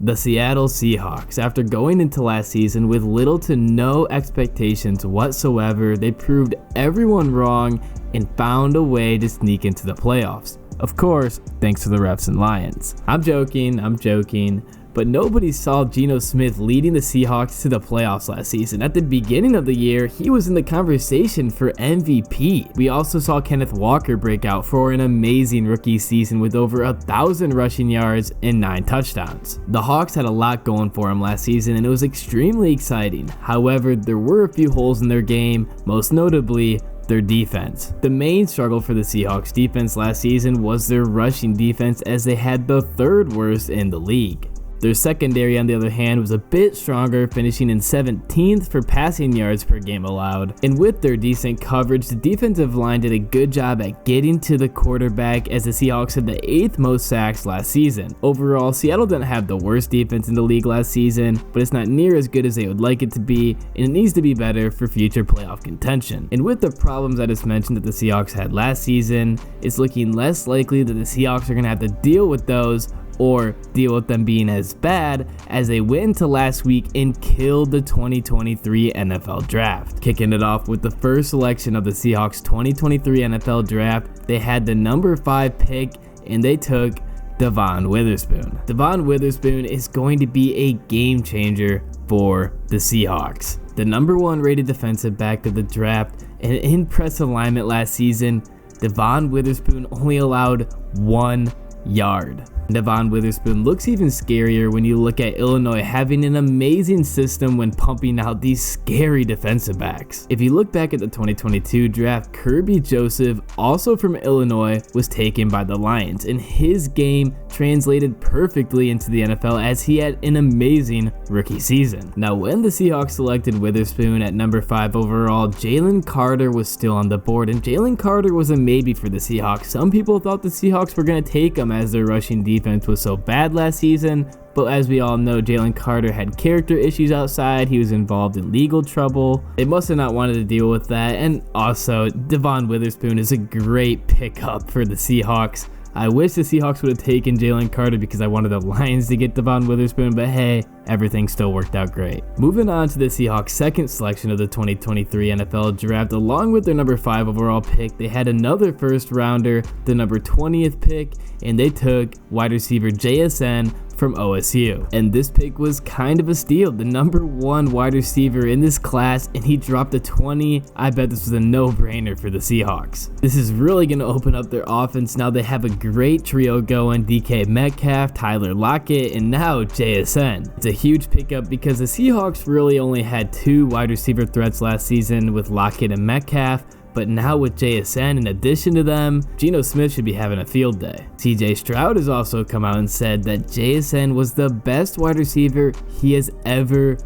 The Seattle Seahawks. After going into last season with little to no expectations whatsoever, they proved everyone wrong and found a way to sneak into the playoffs. Of course, thanks to the refs and Lions. I'm joking, but nobody saw Geno Smith leading the Seahawks to the playoffs last season. At the beginning of the year, he was in the conversation for MVP. We also saw Kenneth Walker break out for an amazing rookie season with over 1,000 rushing yards and 9 touchdowns. The Hawks had a lot going for him last season and it was extremely exciting. However, there were a few holes in their game, most notably their defense. The main struggle for the Seahawks defense last season was their rushing defense, as they had the 3rd worst in the league. Their secondary, on the other hand, was a bit stronger, finishing in 17th for passing yards per game allowed. And with their decent coverage, the defensive line did a good job at getting to the quarterback, as the Seahawks had the 8th most sacks last season. Overall, Seattle didn't have the worst defense in the league last season, but it's not near as good as they would like it to be, and it needs to be better for future playoff contention. And with the problems I just mentioned that the Seahawks had last season, it's looking less likely that the Seahawks are going to have to deal with those, or deal with them being as bad, as they went into last week and killed the 2023 NFL Draft. Kicking it off with the first selection of the Seahawks 2023 NFL Draft, they had the number 5 pick and they took Devon Witherspoon. Devon Witherspoon is going to be a game changer for the Seahawks. The number 1 rated defensive back of the draft, and in press alignment last season, Devon Witherspoon only allowed 1 yard. Devon Witherspoon looks even scarier when you look at Illinois having an amazing system when pumping out these scary defensive backs. If you look back at the 2022 draft, Kirby Joseph, also from Illinois, was taken by the Lions, and his game translated perfectly into the NFL as he had an amazing rookie season. Now, when the Seahawks selected Witherspoon at number 5 overall, Jalen Carter was still on the board, and Jalen Carter was a maybe for the Seahawks. Some people thought the Seahawks were going to take him as their rushing defense was so bad last season, but as we all know, Jalen Carter had character issues outside. He was involved in legal trouble. They must have not wanted to deal with that. And also, Devon Witherspoon is a great pickup for the Seahawks. I wish the Seahawks would have taken Jalen Carter because I wanted the Lions to get Devon Witherspoon, but hey, everything still worked out great. Moving on to the Seahawks' second selection of the 2023 NFL Draft, along with their number 5 overall pick, they had another first rounder, the number 20th pick, and they took wide receiver Jaxon from OSU. And this pick was kind of a steal, the number 1 wide receiver in this class, and he dropped a 20. I bet this was a no-brainer for the Seahawks. This is really going to open up their offense. Now they have a great trio going: DK Metcalf, Tyler Lockett, and now Jaxon. It's a huge pickup because the Seahawks really only had 2 wide receiver threats last season with Lockett and Metcalf. But now with Jaxon in addition to them, Geno Smith should be having a field day. CJ Stroud has also come out and said that Jaxon was the best wide receiver he has ever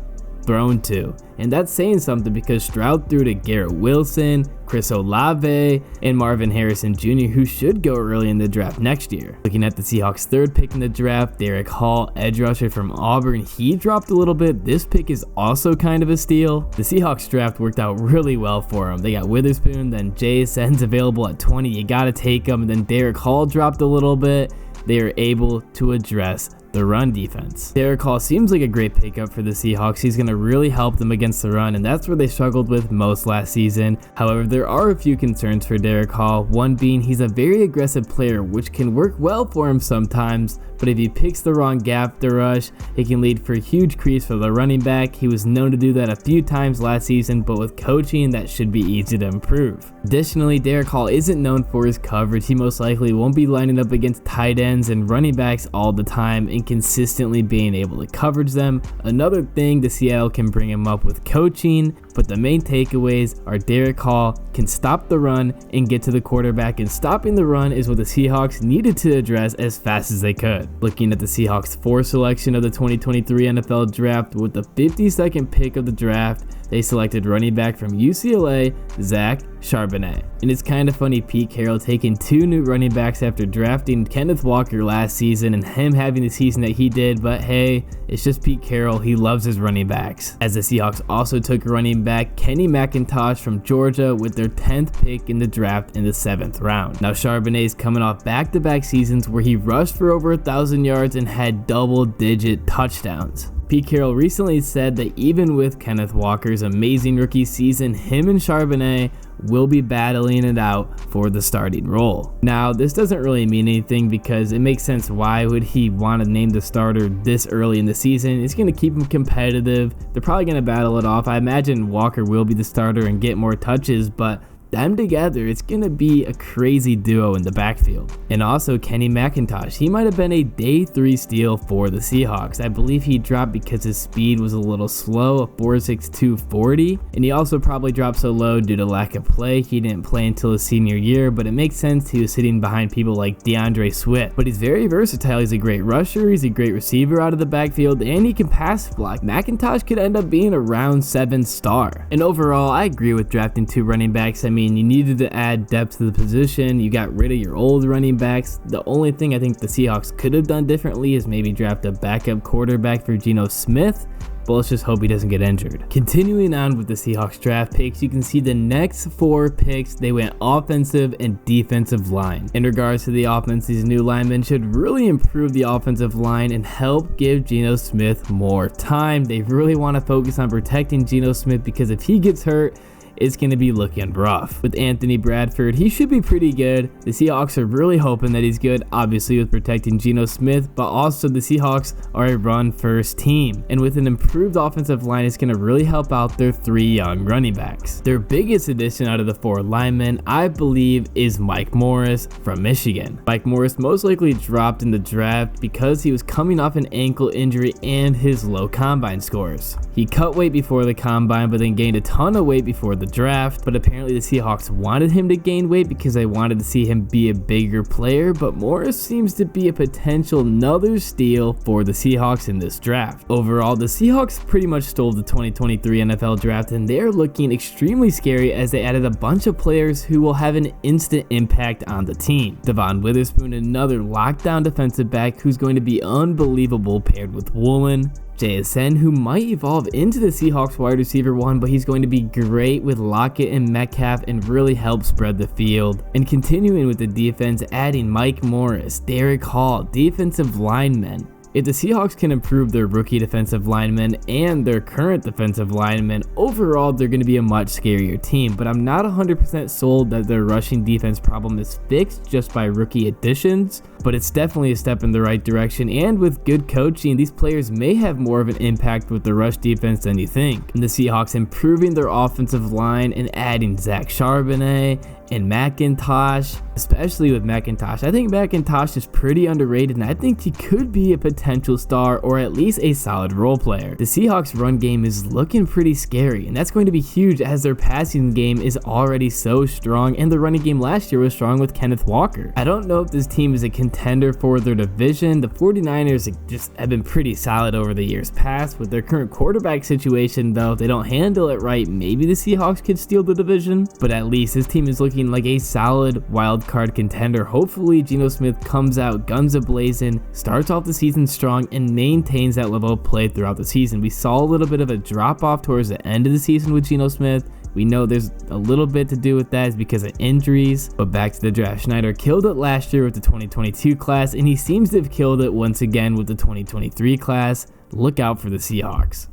thrown to. And that's saying something because Stroud threw to Garrett Wilson, Chris Olave, and Marvin Harrison Jr., who should go early in the draft next year. Looking at the Seahawks' 3rd pick in the draft, Derek Hall, edge rusher from Auburn, he dropped a little bit. This pick is also kind of a steal. The Seahawks draft worked out really well for them. They got Witherspoon, then Jaxon's available at 20. You gotta take him. And then Derek Hall dropped a little bit. They are able to address the run defense. Derek Hall seems like a great pickup for the Seahawks. He's going to really help them against the run, and that's where they struggled with most last season. However, there are a few concerns for Derek Hall, one being he's a very aggressive player, which can work well for him sometimes, but if he picks the wrong gap to rush, it can lead for a huge crease for the running back. He was known to do that a few times last season, but with coaching, that should be easy to improve. Additionally, Derek Hall isn't known for his coverage. He most likely won't be lining up against tight ends and running backs all the time and consistently being able to coverage them. Another thing, the Seattle can bring him up with coaching, but the main takeaways are Derek Hall can stop the run and get to the quarterback, and stopping the run is what the Seahawks needed to address as fast as they could. Looking at the Seahawks' 4th selection of the 2023 NFL Draft, with the 52nd pick of the draft, they selected running back from UCLA, Zach Charbonnet. And it's kind of funny, Pete Carroll taking 2 new running backs after drafting Kenneth Walker last season and him having the season that he did, but hey, it's just Pete Carroll. He loves his running backs. As the Seahawks also took running back Kenny McIntosh from Georgia with their 10th pick in the draft in the 7th round. Now Charbonnet is coming off back-to-back seasons where he rushed for over 1,000 yards and had double-digit touchdowns. Pete Carroll recently said that even with Kenneth Walker's amazing rookie season, him and Charbonnet will be battling it out for the starting role. Now, this doesn't really mean anything because it makes sense. Why would he want to name the starter this early in the season? It's going to keep him competitive. They're probably going to battle it off. I imagine Walker will be the starter and get more touches, but them together, it's going to be a crazy duo in the backfield. And also Kenny McIntosh, he might have been a day 3 steal for the Seahawks. I believe he dropped because his speed was a little slow, a 4.62 40, and he also probably dropped so low due to lack of play. He didn't play until his senior year, but it makes sense. He was sitting behind people like DeAndre Swift, but he's very versatile. He's a great rusher, he's a great receiver out of the backfield, and he can pass block. McIntosh could end up being a round 7 star. And overall, I agree with drafting 2 running backs. I mean, you needed to add depth to the position. You got rid of your old running backs. The only thing I think the Seahawks could have done differently is maybe draft a backup quarterback for Geno Smith, but let's just hope he doesn't get injured. Continuing on with the Seahawks draft picks, you can see the next 4 picks, they went offensive and defensive line. In regards to the offense, these new linemen should really improve the offensive line and help give Geno Smith more time. They really want to focus on protecting Geno Smith because if he gets hurt, it's going to be looking rough. With Anthony Bradford, he should be pretty good. The Seahawks are really hoping that he's good, obviously with protecting Geno Smith, but also the Seahawks are a run-first team. And with an improved offensive line, it's going to really help out their 3 young running backs. Their biggest addition out of the 4 linemen, I believe, is Mike Morris from Michigan. Mike Morris most likely dropped in the draft because he was coming off an ankle injury and his low combine scores. He cut weight before the combine, but then gained a ton of weight before the draft, but apparently the Seahawks wanted him to gain weight because they wanted to see him be a bigger player, but Morris seems to be a potential another steal for the Seahawks in this draft. Overall, the Seahawks pretty much stole the 2023 NFL draft, and they're looking extremely scary as they added a bunch of players who will have an instant impact on the team. Devon Witherspoon, another lockdown defensive back who's going to be unbelievable paired with Woolen. Jaxon, who might evolve into the Seahawks wide receiver 1, but he's going to be great with Lockett and Metcalf and really help spread the field. And continuing with the defense, adding Mike Morris, Derek Hall, defensive linemen. If the Seahawks can improve their rookie defensive linemen and their current defensive linemen, overall they're going to be a much scarier team, but I'm not 100% sold that their rushing defense problem is fixed just by rookie additions, but it's definitely a step in the right direction, and with good coaching, these players may have more of an impact with the rush defense than you think. And the Seahawks improving their offensive line and adding Zach Charbonnet and McIntosh, especially with McIntosh. I think McIntosh is pretty underrated, and I think he could be a potential star or at least a solid role player. The Seahawks run game is looking pretty scary, and that's going to be huge as their passing game is already so strong, and the running game last year was strong with Kenneth Walker. I don't know if this team is a contender for their division. The 49ers just have been pretty solid over the years past. With their current quarterback situation, though, if they don't handle it right, maybe the Seahawks could steal the division, but at least this team is looking like a solid wild card contender. Hopefully Geno Smith comes out guns a-blazing, starts off the season strong, and maintains that level of play throughout the season. We saw a little bit of a drop off towards the end of the season with Geno Smith. We know there's a little bit to do with that is because of injuries, but back to the draft. Schneider killed it last year with the 2022 class, and he seems to have killed it once again with the 2023 class. Look out for the Seahawks.